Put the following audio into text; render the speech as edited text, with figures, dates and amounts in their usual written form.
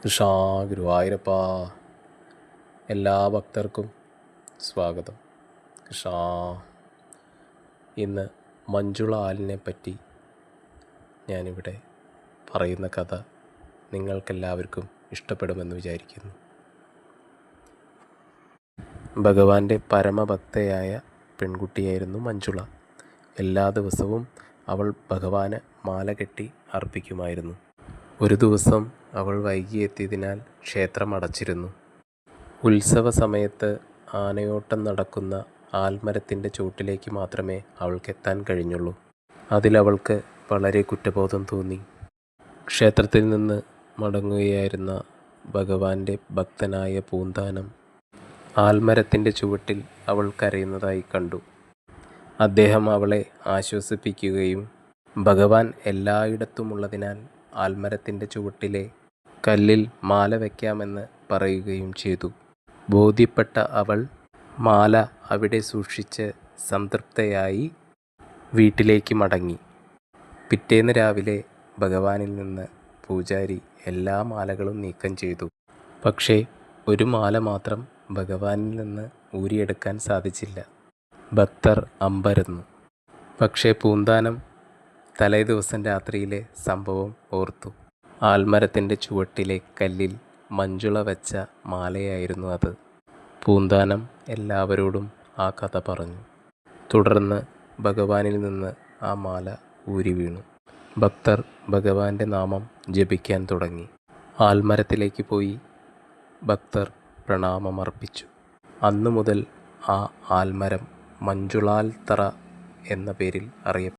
കൃഷ്ണ ഗുരുവായൂരപ്പ. എല്ലാ ഭക്തർക്കും സ്വാഗതം. കൃഷ്ണ. ഇന്ന് മഞ്ജുള ആലിനെ പറ്റി ഞാനിവിടെ പറയുന്ന കഥ നിങ്ങൾക്കെല്ലാവർക്കും ഇഷ്ടപ്പെടുമെന്ന് വിചാരിക്കുന്നു. ഭഗവാന്റെ പരമഭക്തയായ പെൺകുട്ടിയായിരുന്നു മഞ്ജുള. എല്ലാ ദിവസവും അവൾ ഭഗവാന് മാല കെട്ടി അർപ്പിക്കുമായിരുന്നു. ഒരു ദിവസം അവൾ വൈകിയെത്തിയതിനാൽ ക്ഷേത്രം അടച്ചിരുന്നു. ഉത്സവ സമയത്ത് ആനയോട്ടം നടക്കുന്ന ആൽമരത്തിൻ്റെ ചുവട്ടിലേക്ക് മാത്രമേ അവൾക്കെത്താൻ കഴിഞ്ഞുള്ളൂ. അതിലവൾക്ക് വളരെ കുറ്റബോധം തോന്നി. ക്ഷേത്രത്തിൽ നിന്ന് മടങ്ങുകയായിരുന്ന ഭഗവാന്റെ ഭക്തനായ പൂന്താനം ആൽമരത്തിൻ്റെ ചുവട്ടിൽ അവൾ കരയുന്നതായി കണ്ടു. അദ്ദേഹം അവളെ ആശ്വസിപ്പിക്കുകയും ഭഗവാൻ എല്ലായിടത്തുമുള്ളതിനാൽ ആൽമരത്തിൻ്റെ ചുവട്ടിലെ കല്ലിൽ മാല വയ്ക്കാമെന്ന് പറയുകയും ചെയ്തു. ബോധ്യപ്പെട്ട അവൾ മാല അവിടെ സൂക്ഷിച്ച് സംതൃപ്തയായി വീട്ടിലേക്ക് മടങ്ങി. പിറ്റേന്ന് രാവിലെ ഭഗവാനിൽ നിന്ന് പൂജാരി എല്ലാ മാലകളും നീക്കം ചെയ്തു. പക്ഷേ ഒരു മാല മാത്രം ഭഗവാനിൽ നിന്ന് ഊരിയെടുക്കാൻ സാധിച്ചില്ല. ഭക്തർ അമ്പരന്നു. പക്ഷേ പൂന്താനം തലേ ദിവസം രാത്രിയിലെ സംഭവം ഓർത്തു. ആൽമരത്തിൻ്റെ ചുവട്ടിലെ കല്ലിൽ മഞ്ജുള വെച്ച മാലയായിരുന്നു അത്. പൂന്താനം എല്ലാവരോടും ആ കഥ പറഞ്ഞു. തുടർന്ന് ഭഗവാനിൽ നിന്ന് ആ മാല ഊരി വീണു. ഭക്തർ ഭഗവാന്റെ നാമം ജപിക്കാൻ തുടങ്ങി. ആൽമരത്തിലേക്ക് പോയി ഭക്തർ പ്രണാമമർപ്പിച്ചു. അന്നു മുതൽ ആ ആൽമരം മഞ്ജുളാൽത്തറ എന്ന പേരിൽ അറിയപ്പെട്ടു.